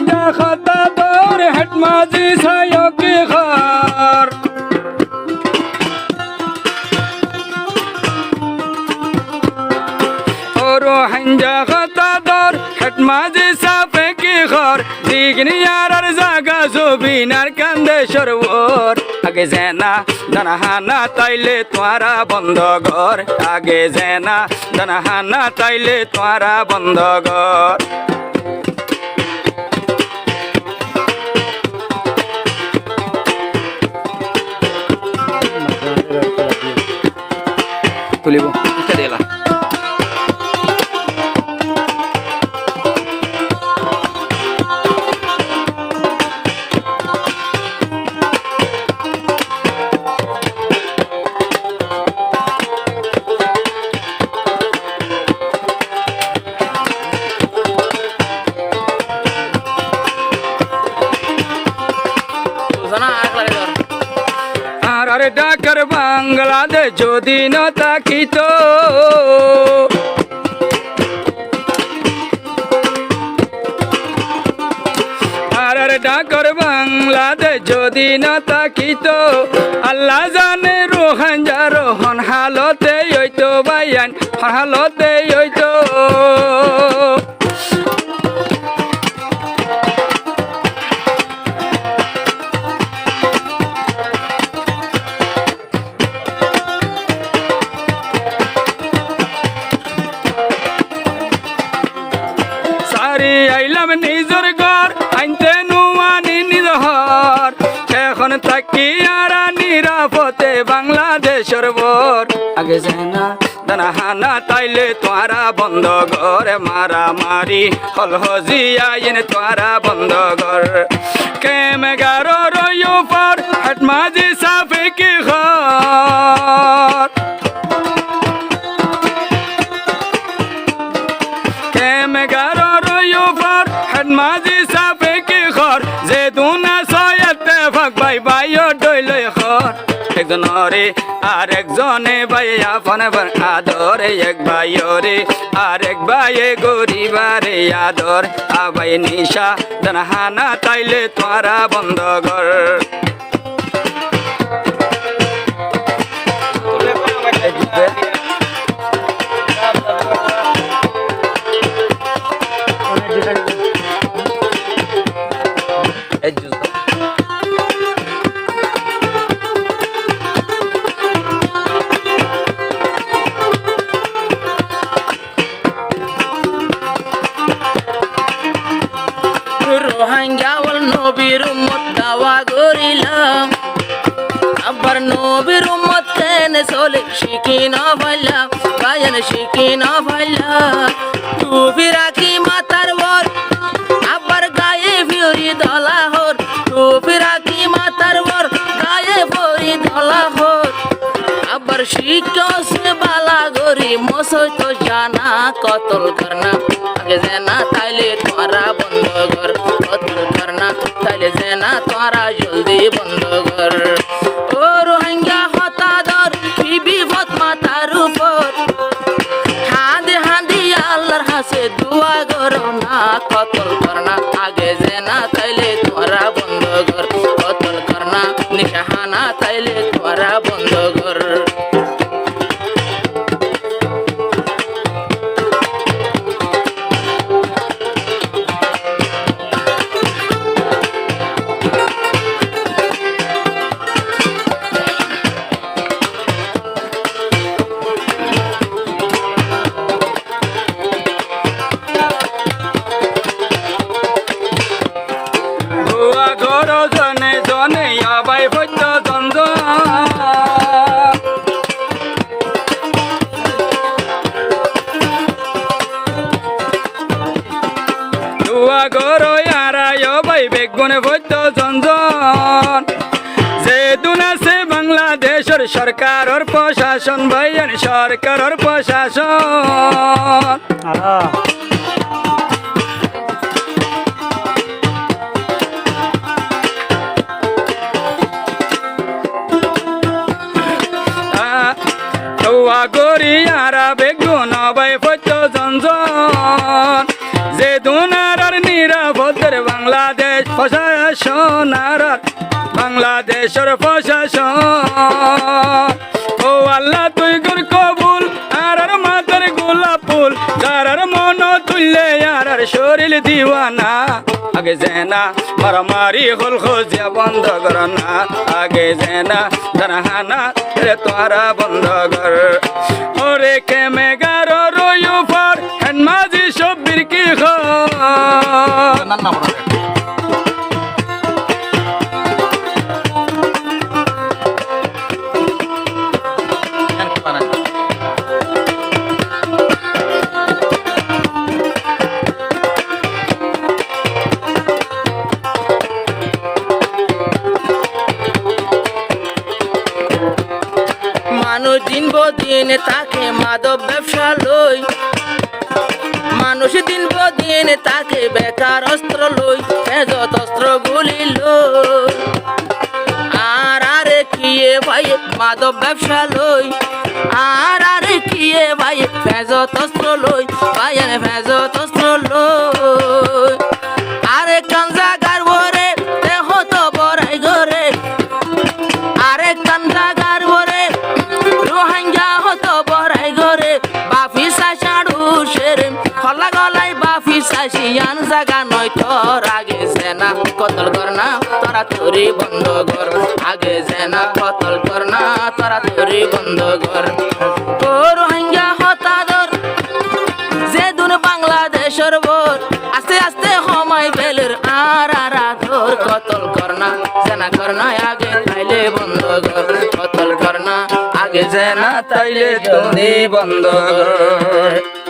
হাঞ্জা খাতা তোর হেট মাঝি সায়কি খার ওরো হাঞ্জা খাতা তোর হেট মাঝি সাপে কি খার দিগনিয়ার জাগা জবিনার কান্দে সরোবর আগে জেনা দানাহানা তাইলে তোরা বন্ধ ঘর আগে জেনা দানাহানা তাইলে তোরা বন্ধ ঘর তুলিব দিলা আরে ডাকার বাংলাদেশ যদি ন তাকিত আরে ডাকার বাংলাদেশ যদি ন তাকিত আল্লাহ জানে রোহাঞ্জা রোহন হালতে হইতো বাইয়ান হালতে হইতো আইলাম নিজর ঘর আইনতে নুয়ানি নিজহর এখন তাকি আর নিরাপদে বাংলাদেশের বর আগে জেনা দানাহানা তাইলে তোরা বন্ধ ঘর মারামারি হল হজিয়াইন তোরা বন্ধ ঘর কেম গারো রয়ো পর হাট মাঝি সাফে কি ঘর কেম গারো মাঝি সাপে কি খর যে দুনা সয়াতে ভাগ ভাই ভাইও ডইলে খর একজনরে আর একজনে ভাই আপন আদরে এক ভাইরে আর এক ভাইয়ে গরিবারে আদর আবাই নিশা দানাহানা তাইলে তোরা বন্ধ ঘর রোহাঙ্গাওয়াল নবীর উম্মত দাওয়া করিলাম আবার নবীর উম্মত কেন চলে শিখি না ভাইলাম গায়ন শিখি না ভাইলাম টুপি রাখি মাথার বর আবার গায়ে ভিড়ি দলা হর টুপি রাখি মাথার বর গায়ে ভরি দলা হর আবার শিখছে বালা গরি মসই তো জানা কতল করনা আগে জেনা তাইলে তোরা বন্ধ কর কতল করনা তাইলে জেনা তোরা জলদি বন্ধ কর ও রোহিঙ্গা হতাদর কি বিপদ মাথার উপর হাঁদে হাঁদি আল্লাহর হাসে দুয়া করো না কতল করনা আগে জেনা তাইলে তোরা বন্ধ কর কতল করনা নিশাহানা তাইলে তোরা বন্ধ কর জনে জনে আবাই ভৈত দ্বন্দ্ব দুয়া গরো আরায় ভাই বেগুনে ভৈত জঞ্জন যে দুনাসে বাংলাদেশের সরকারের প্রশাসন ভাইয়ান সরকারের প্রশাসন গরিয়ারা বেগুন বাই ফত জঞ্জন যে দুনার নিরাপদের বাংলা বাংলাদেশ প্রশাসন আর বাংলাদেশের প্রশাসন ও আল্লাহ তুই কর কবুল আর মাথার গোলাপ ফুল যার মন তুললে আর শরীর দিওয়ানা আগে জেনা মারামারি হল খোঁজে বন্ধ কর না আগে জেনা জানাহানা রে তোরা বন্ধ কর ওরে কেমে গারো রয়ু ফর হেন মাঝি সব্বির কি খবর মানুষ দিন বদিন তাকে মাদক ব্যবসা লই মানুষ দিন বদিন তাকে বেকার অস্ত্র লই যত অস্ত্র গুলি লই আর আরে কিয়ে ভাই মাদক ব্যবসা লই আর আরে কিয়ে ভাই ফেজত অস্ত্র লই ভাই ফেজত অস্ত্র লই আরে কাঞ্জা গারবরে দেহ তো বড়াই ঘরে আরে কাঞ্জা গারবরে রোহিঙ্গা হতো বড়াই ঘরে বাফি সাড়ু সেরে খলা গলাই বাফি সাইয়ান জাগা নয় তোর আগে সেনা কতল করনা তোরা তোরি বন্ধ কর আগে সেনা কতল করনা তোরা তোরি বন্ধ কর ও রোহিঙ্গা হতা ধর যে দুন বাংলাদেশের বোর আস্তে আস্তে সময় বেলের আর ধর কতল করনা সেনা করনা আগে খাইলে বন্ধ কর কতল করনা আগে জেনা তাইলে তুমি বন্ধ কর